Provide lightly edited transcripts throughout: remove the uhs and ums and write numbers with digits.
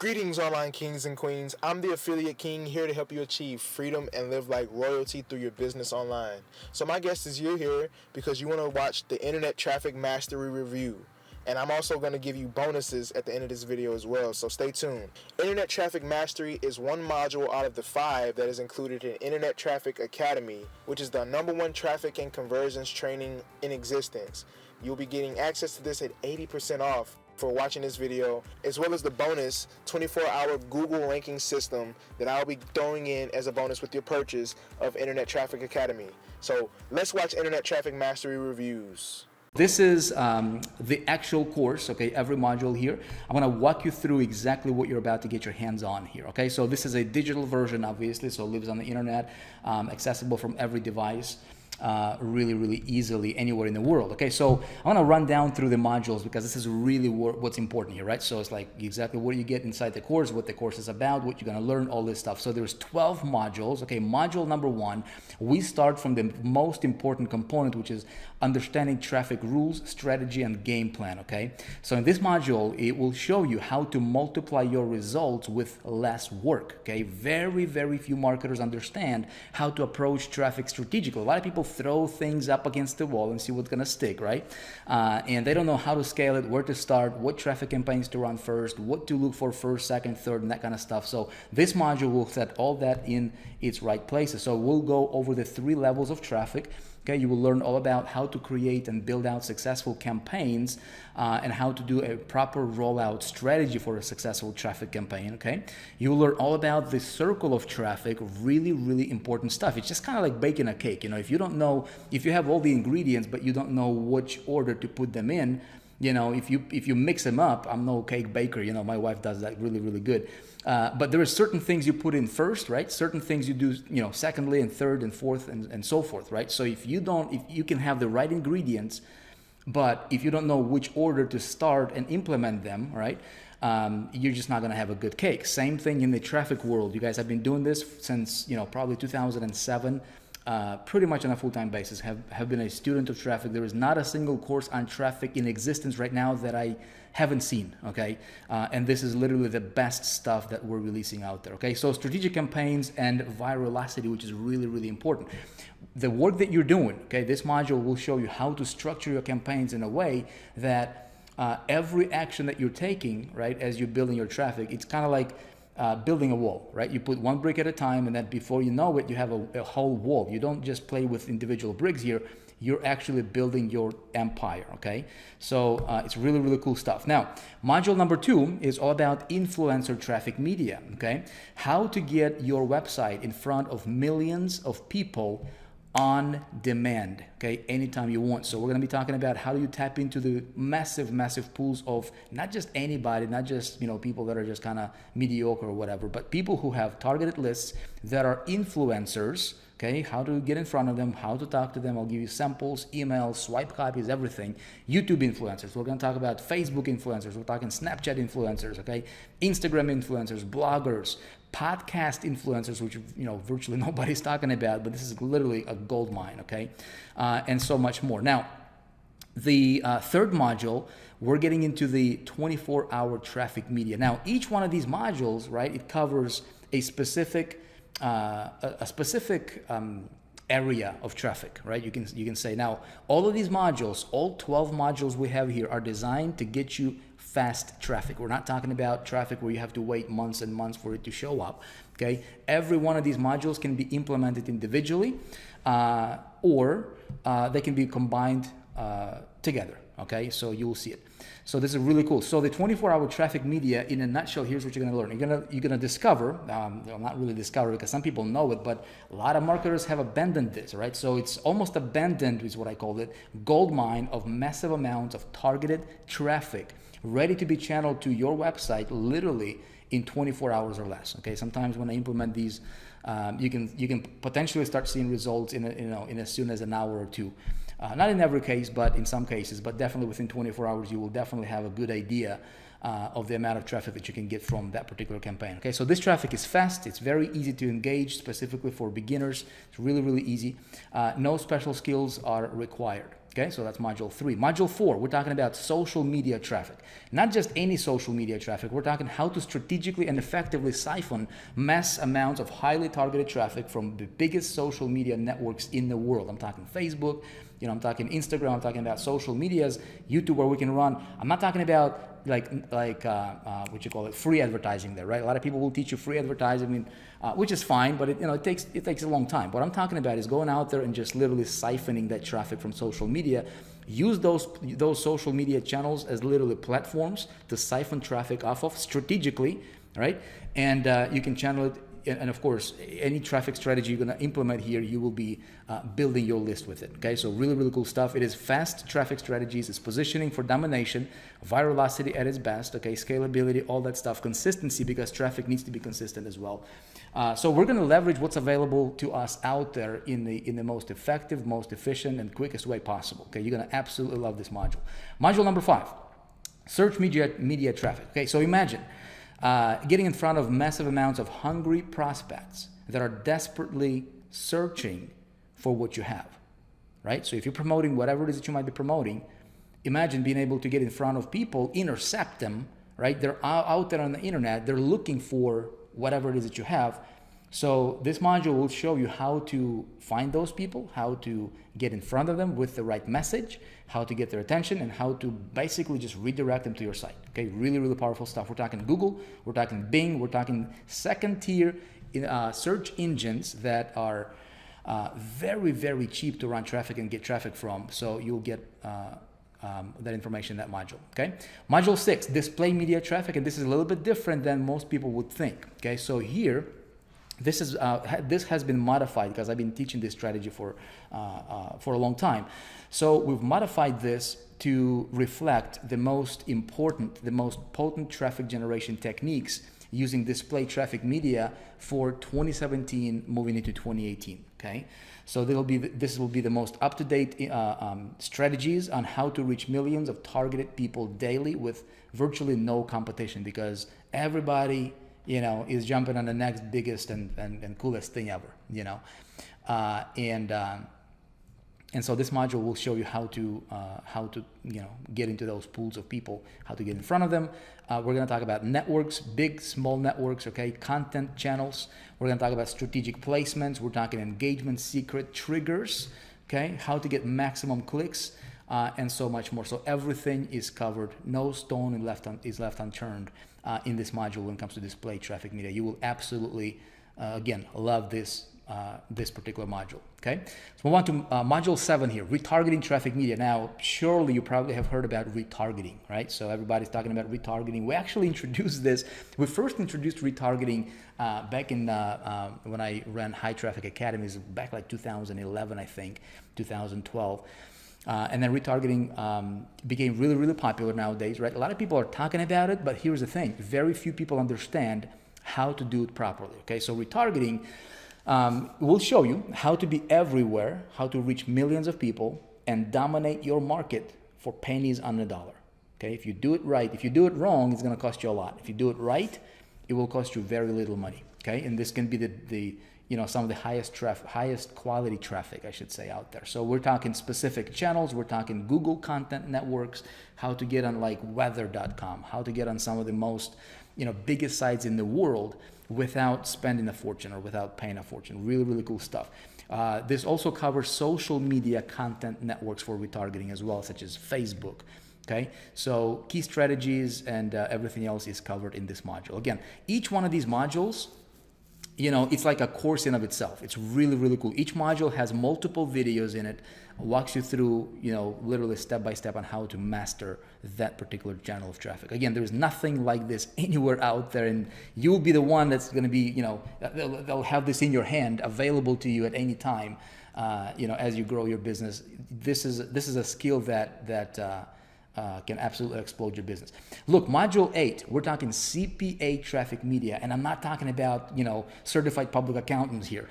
Greetings, online kings and queens. I'm the Affiliate King, here to help you achieve freedom and live like royalty through your business online. So my guest is you're here because you want to watch the Internet Traffic Mastery Review. And I'm also going to give you bonuses at the end of this video as well, so stay tuned. Internet Traffic Mastery is one module out of the 5 that is included in Internet Traffic Academy, which is the #1 traffic and conversions training in existence. You'll be getting access to this at 80% off for watching this video, as well as the bonus 24-hour Google ranking system that I'll be throwing in as a bonus with your purchase of Internet Traffic Academy. So let's watch Internet Traffic Mastery Reviews. This is the actual course, okay, every module here. I'm gonna walk you through exactly what you're about to get your hands on here, okay? So this is a digital version, obviously, so it lives on the internet, accessible from every device. Really easily anywhere in the world. Okay, so I want to run down through the modules because this is really what's important here, right? So it's like exactly what you get inside the course, what the course is about, what you're going to learn, all this stuff. So there's 12 modules. Okay, module number 1, we start from the most important component, which is understanding traffic rules, strategy, and game plan. Okay, so in this module, it will show you how to multiply your results with less work. Okay, very few marketers understand how to approach traffic strategically. A lot of people throw things up against the wall and see what's going to stick, right? And they don't know how to scale it, where to start, what traffic campaigns to run first, what to look for first, second, third, and that kind of stuff. So this module will set all that in its right places. So we'll go over the 3 levels of traffic. Okay, you will learn all about how to create and build out successful campaigns and how to do a proper rollout strategy for a successful traffic campaign. Okay, you will learn all about the circle of traffic, really important stuff. It's just kind of like baking a cake. You know, if you don't know, if you have all the ingredients but you don't know which order to put them in, you know, if you mix them up, I'm no cake baker. You know, my wife does that really good. But there are certain things you put in first, right? Certain things you do, you know, secondly and third and fourth and so forth, right? So if you can have the right ingredients, but if you don't know which order to start and implement them, right? You're just not going to have a good cake. Same thing in the traffic world. You guys have been doing this since, you know, probably 2007. Pretty much on a full-time basis, have been a student of traffic. There is not a single course on traffic in existence right now that I haven't seen, okay? And this is literally the best stuff that we're releasing out there, okay? So strategic campaigns and virality, which is really important. The work that you're doing, okay, this module will show you how to structure your campaigns in a way that every action that you're taking, right, as you're building your traffic, it's kind of like building a wall, right? You put one brick at a time, and then before you know it, you have a whole wall. You don't just play with individual bricks here. You're actually building your empire, okay? So it's really cool stuff. Now, module number 2 is all about influencer traffic media, okay? How to get your website in front of millions of people on demand, okay, anytime you want. So we're going to be talking about how do you tap into the massive pools of not just anybody, not just, you know, people that are just kind of mediocre or whatever, but people who have targeted lists that are influencers. Okay, how to get in front of them, how to talk to them. I'll give you samples, emails, swipe copies, everything. YouTube influencers. We're going to talk about Facebook influencers. We're talking Snapchat influencers, okay? Instagram influencers, bloggers, podcast influencers, which, you know, virtually nobody's talking about, but this is literally a gold mine, okay? And so much more. Now, the 3rd module, we're getting into the 24-hour traffic media. Now, each one of these modules, right, it covers a specific area of traffic, right? You can say now all of these modules, all 12 modules we have here are designed to get you fast traffic. We're not talking about traffic where you have to wait months and months for it to show up. Okay, every one of these modules can be implemented individually, or they can be combined together. Okay, so you will see it. So this is really cool. So the 24-hour traffic media, in a nutshell, here's what you're going to learn. You're gonna discover, well, not really discover because some people know it, but a lot of marketers have abandoned this, right? So it's almost abandoned is what I call it, gold mine of massive amounts of targeted traffic ready to be channeled to your website literally in 24 hours or less. Okay, sometimes when I implement these, you can potentially start seeing results in as soon as an hour or two. Not in every case, but in some cases, but definitely within 24 hours, you will definitely have a good idea of the amount of traffic that you can get from that particular campaign. Okay, so this traffic is fast. It's very easy to engage, specifically for beginners. It's really easy. No special skills are required. Okay, so that's module 3. Module 4, we're talking about social media traffic. Not just any social media traffic. We're talking how to strategically and effectively siphon mass amounts of highly targeted traffic from the biggest social media networks in the world. I'm talking Facebook, I'm talking Instagram, I'm talking about social medias, YouTube, where we can run. I'm not talking about what you call it, free advertising there, right? A lot of people will teach you free advertising, which is fine, but it takes a long time. What I'm talking about is going out there and just literally siphoning that traffic from social media. Use those social media channels as literally platforms to siphon traffic off of strategically, right? And you can channel it. And of course, any traffic strategy you're going to implement here, you will be building your list with it. Okay, so really, really cool stuff. It is fast traffic strategies. It's positioning for domination, virality at its best. Okay, scalability, all that stuff, consistency, because traffic needs to be consistent as well. So we're going to leverage what's available to us out there in the most effective, most efficient, and quickest way possible. Okay, you're going to absolutely love this module. Module number 5, search media traffic. Okay, so imagine getting in front of massive amounts of hungry prospects that are desperately searching for what you have, right? So if you're promoting whatever it is that you might be promoting, imagine being able to get in front of people, intercept them, right? They're out there on the internet, they're looking for whatever it is that you have. So this module will show you how to find those people, how to get in front of them with the right message, how to get their attention, and how to basically just redirect them to your site. Okay, really, really powerful stuff. We're talking Google, we're talking Bing, we're talking second tier search engines that are very, very cheap to run traffic and get traffic from. So you'll get that information in that module. Okay, module 6, display media traffic, and this is a little bit different than most people would think. Okay, so here, this has been modified because I've been teaching this strategy for a long time. So we've modified this to reflect the most important, the most potent traffic generation techniques using display traffic media for 2017 moving into 2018. Okay, so this will be the most up-to-date strategies on how to reach millions of targeted people daily with virtually no competition, because everybody is jumping on the next biggest and coolest thing ever, and so this module will show you how to get into those pools of people, how to get in front of them. We're going to talk about networks, big, small networks, okay, content channels. We're going to talk about strategic placements. We're talking engagement secret triggers, okay, how to get maximum clicks, and so much more. So everything is covered. No stone is left unturned in this module when it comes to display traffic media. You will absolutely, again, love this particular module. Okay, so move on to module 7 here, retargeting traffic media. Now, surely you probably have heard about retargeting, right? So everybody's talking about retargeting. We actually introduced this. We first introduced retargeting back in when I ran High Traffic Academies back like 2011, I think, 2012. And then retargeting became really, really popular nowadays, right? A lot of people are talking about it, but here's the thing. Very few people understand how to do it properly, okay? So retargeting will show you how to be everywhere, how to reach millions of people and dominate your market for pennies on the dollar, okay? If you do it right, if you do it wrong, it's gonna cost you a lot. If you do it right, it will cost you very little money, okay? And this can be the some of the highest quality traffic, I should say, out there. So we're talking specific channels, we're talking Google content networks, how to get on like weather.com, how to get on some of the most, biggest sites in the world without spending a fortune or without paying a fortune. Really, really cool stuff. This also covers social media content networks for retargeting as well, such as Facebook. Okay, so key strategies and everything else is covered in this module. Again, each one of these modules, it's like a course in of itself. It's really, really cool. Each module has multiple videos in it, walks you through, literally step by step on how to master that particular channel of traffic. Again, there's nothing like this anywhere out there, and you'll be the one that's going to be, they'll have this in your hand, available to you at any time, as you grow your business. This is a skill that can absolutely explode your business. Look, module 8, we're talking CPA traffic media, and I'm not talking about, certified public accountants here.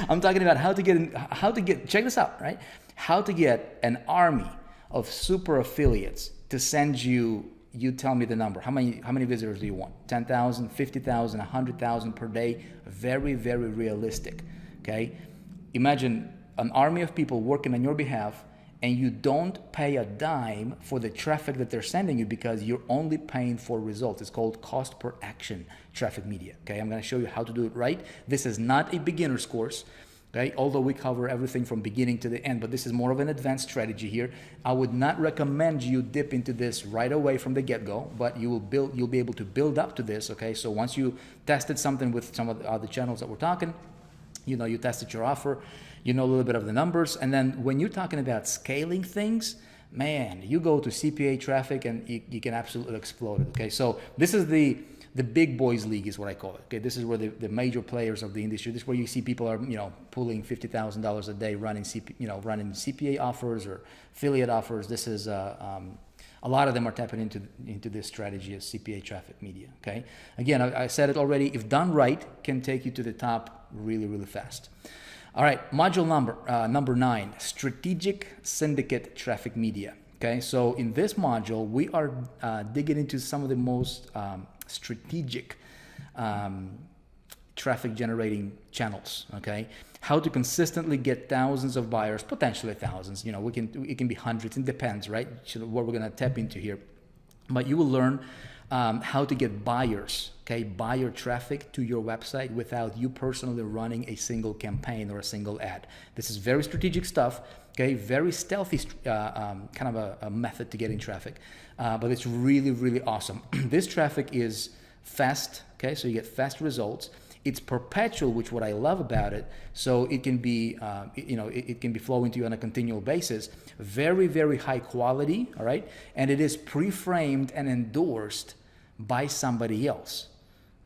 I'm talking about how to get, check this out, right? How to get an army of super affiliates to send you tell me the number. How many visitors do you want? 10,000, 50,000, 100,000 per day? Very, very realistic, okay? Imagine an army of people working on your behalf, and you don't pay a dime for the traffic that they're sending you because you're only paying for results. It's called cost per action traffic media. Okay, I'm going to show you how to do it right. This is not a beginner's course. Okay, although we cover everything from beginning to the end, but this is more of an advanced strategy here. I would not recommend you dip into this right away from the get-go, but you'll be able to build up to this. Okay, so once you tested something with some of the other channels that we're talking, you tested your offer, a little bit of the numbers, and then when you're talking about scaling things, man, you go to CPA traffic and you can absolutely explode it. Okay, so this is the big boys league is what I call it. Okay, this is where the major players of the industry. This is where you see people are pulling $50,000 a day running CPA offers or affiliate offers. This is a lot of them are tapping into this strategy as CPA traffic media. Okay, again, I said it already. If done right, can take you to the top really, really fast. All right, module number 9, strategic syndicate traffic media. Okay, so in this module, we are digging into some of the most strategic traffic generating channels. Okay, how to consistently get thousands of buyers, potentially thousands. It can be hundreds. It depends, right? What we're gonna tap into here, but you will learn how to get buyers, buyer traffic to your website without you personally running a single campaign or a single ad. This is very strategic stuff. Okay, very stealthy kind of a method to getting traffic, but it's really, really awesome. This traffic is fast, okay, so you get fast results. It's perpetual, which what I love about it. So it can be, it can be flowing to you on a continual basis. Very, very high quality, all right, and it is pre-framed and endorsed by somebody else,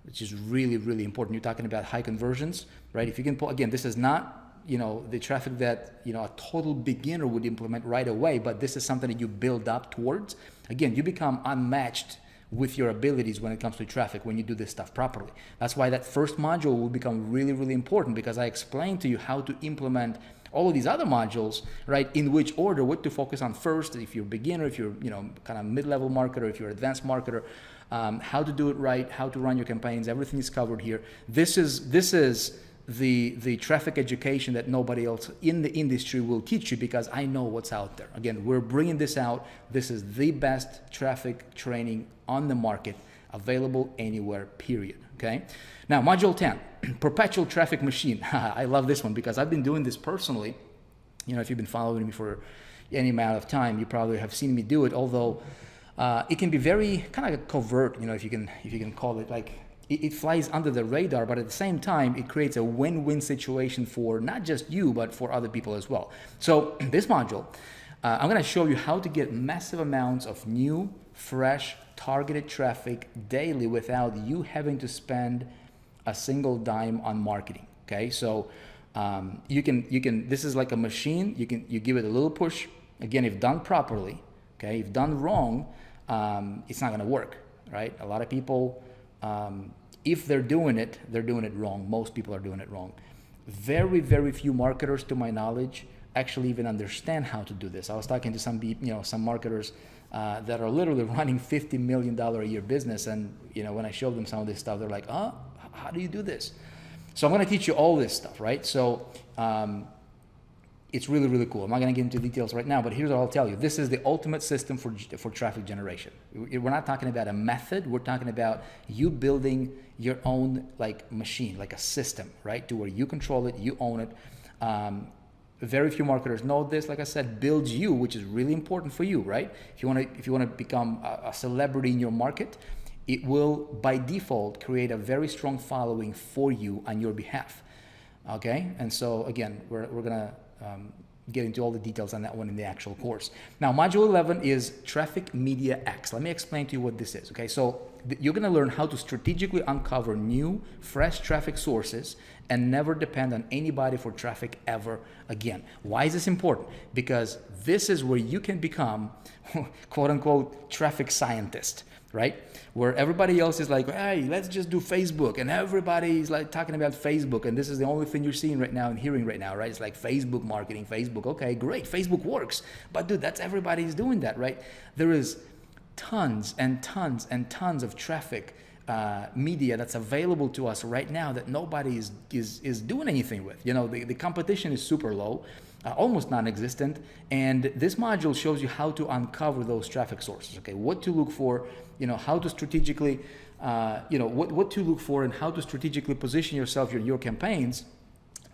which is really, really important. You're talking about high conversions, right? If you can pull, again, this is not the traffic that a total beginner would implement right away, but this is something that you build up towards. Again, you become unmatched with your abilities when it comes to traffic when you do this stuff properly. That's why that first module will become really, really important, because I explained to you how to implement all of these other modules, right? In which order, what to focus on first, if you're a beginner, if you're kind of mid-level marketer, if you're an advanced marketer, how to do it right, how to run your campaigns, everything is covered here. This is the traffic education that nobody else in the industry will teach you, because I know what's out there. Again, we're bringing this out. This is the best traffic training on the market, available anywhere, period. Okay. Now, module 10, perpetual traffic machine. I love this one because I've been doing this personally. If you've been following me for any amount of time, you probably have seen me do it, although it can be very kind of covert, if you can call it like. It flies under the radar, but at the same time, it creates a win-win situation for not just you, but for other people as well. So this module, I'm going to show you how to get massive amounts of new, fresh, targeted traffic daily without you having to spend a single dime on marketing. Okay, so you can. This is like a machine. You give it a little push. Again, if done properly, okay. If done wrong, it's not going to work, right? A lot of people. If they're doing it wrong. Most people are doing it wrong. Very, very few marketers, to my knowledge, actually even understand how to do this. I was talking to some marketers that are literally running $50 million a year business, and when I show them some of this stuff, they're like, "Oh, how do you do this?" So I'm going to teach you all this stuff, right? So it's really, really cool. I'm not going to get into details right now, but here's what I'll tell you. This is the ultimate system for traffic generation. We're not talking about a method. We're talking about you building your own machine, like a system, right? To where you control it, you own it. Very few marketers know this. Like I said, builds you, which is really important for you, right? If you want to become a celebrity in your market, it will by default create a very strong following for you on your behalf. Okay, and so again, we're gonna get into all the details on that one in the actual course. Now, module 11 is Traffic Media X. Let me explain to you what this is. Okay, so you're going to learn how to strategically uncover new, fresh traffic sources and never depend on anybody for traffic ever again. Why is this important? Because this is where you can become, quote unquote, traffic scientist, right? Where everybody else is like, hey, let's just do Facebook, and everybody's like talking about Facebook, and this is the only thing you're seeing right now and hearing right now, right? It's like Facebook marketing, Facebook, okay, great, Facebook works, but dude, that's everybody's doing that, right? There is tons and tons and tons of traffic media that's available to us right now that nobody is doing anything with. You know, the competition is super low, almost non-existent, and this module shows you how to uncover those traffic sources. Okay, what to look for, you know, how to strategically, what to look for, and how to strategically position yourself in your campaigns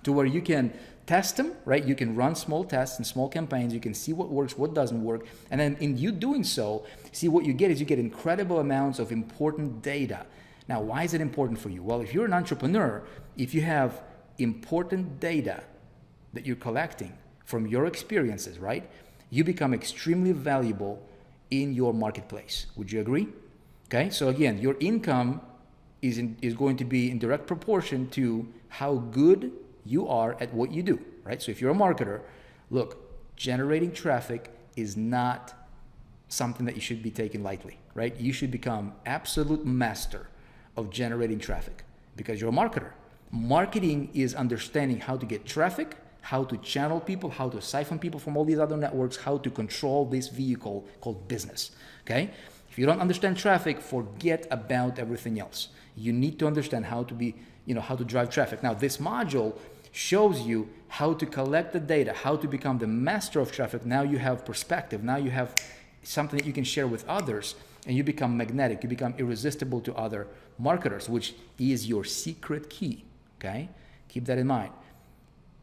to where you can test them, right? You can run small tests and small campaigns. You can see what works, what doesn't work. And then in you doing so, see what you get is you get incredible amounts of important data. Now, why is it important for you? Well, if you're an entrepreneur, if you have important data that you're collecting from your experiences, right? You become extremely valuable in your marketplace. Would you agree? Okay, so again, your income is going to be in direct proportion to how good you are at what you do, right? So if you're a marketer, look, generating traffic is not something that you should be taking lightly, right? You should become absolute master of generating traffic because you're a marketer. Marketing is understanding how to get traffic, how to channel people, how to siphon people from all these other networks, how to control this vehicle called business, okay? If you don't understand traffic, forget about everything else. You need to understand how to be, how to drive traffic. Now, this module shows you how to collect the data, how to become the master of traffic. Now you have perspective. Now you have something that you can share with others, and you become magnetic. You become irresistible to other marketers, which is your secret key, okay? Keep that in mind.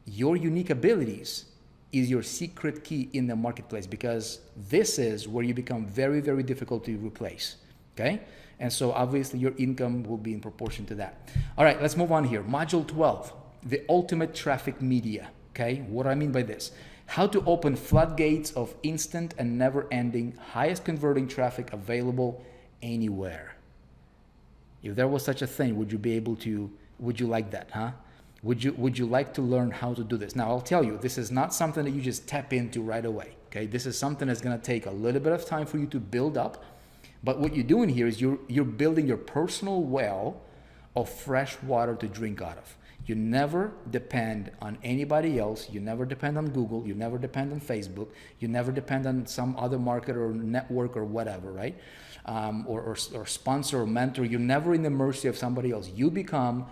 Your unique abilities is your secret key in the marketplace because this is where you become very, very difficult to replace, okay? And so obviously your income will be in proportion to that. All right, let's move on here. Module 12, the ultimate traffic media, okay? What do I mean by this? How to open floodgates of instant and never-ending, highest converting traffic available anywhere. If there was such a thing, would you like that, huh? Would you like to learn how to do this? Now, I'll tell you, this is not something that you just tap into right away, okay? This is something that's gonna take a little bit of time for you to build up, but what you're doing here is you're building your personal well of fresh water to drink out of. You never depend on anybody else. You never depend on Google. You never depend on Facebook. You never depend on some other market or network or whatever, right? Or sponsor or mentor. You're never in the mercy of somebody else. You become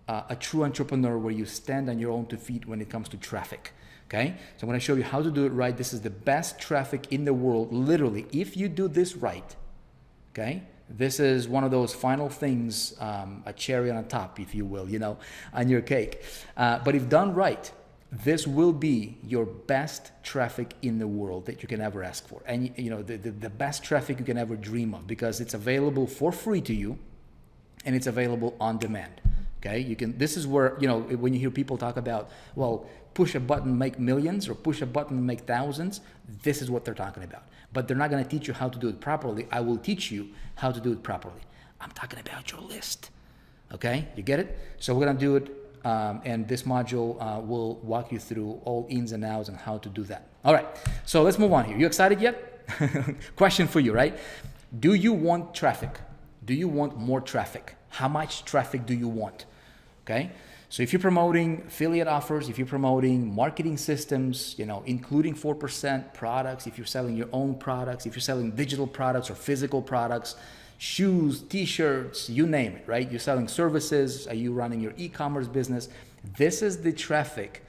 a true entrepreneur where you stand on your own 2 feet when it comes to traffic, okay? So I'm going to show you how to do it right. This is the best traffic in the world, literally. If you do this right, okay? This is one of those final things, a cherry on the top, if you will, on your cake. But if done right, this will be your best traffic in the world that you can ever ask for. And the best traffic you can ever dream of because it's available for free to you and it's available on demand. Okay, this is where, when you hear people talk about, well, push a button, make millions, or push a button, make thousands, this is what they're talking about. But they're not going to teach you how to do it properly. I will teach you how to do it properly. I'm talking about your list. Okay, you get it? So we're going to do it, and this module will walk you through all ins and outs and how to do that. All right, so let's move on here. You excited yet? Question for you, right? Do you want traffic? Do you want more traffic? How much traffic do you want? Okay, so if you're promoting affiliate offers, if you're promoting marketing systems, including 4% products, if you're selling your own products, if you're selling digital products or physical products, shoes, t-shirts, you name it, right? You're selling services, are you running your e-commerce business? This is the traffic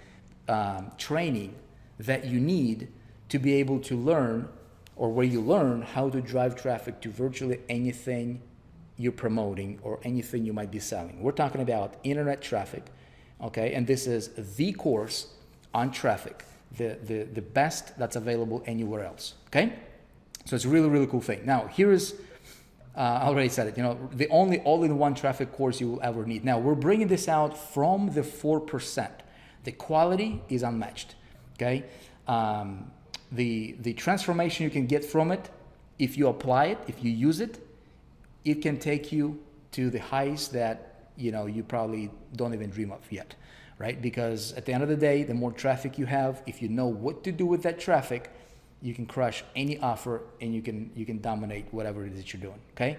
training that you need to be able to learn, or where you learn how to drive traffic to virtually anything you're promoting or anything you might be selling. We're talking about internet traffic, okay? And this is the course on traffic, the best that's available anywhere else, okay? So it's a really, really cool thing. Now, here is, I already said it, the only all-in-one traffic course you will ever need. Now, we're bringing this out from the 4%. The quality is unmatched, okay? The transformation you can get from it, if you apply it, if you use it, it can take you to the heights that you probably don't even dream of yet, right? Because at the end of the day, the more traffic you have, if you know what to do with that traffic, you can crush any offer and you can dominate whatever it is that you're doing, okay?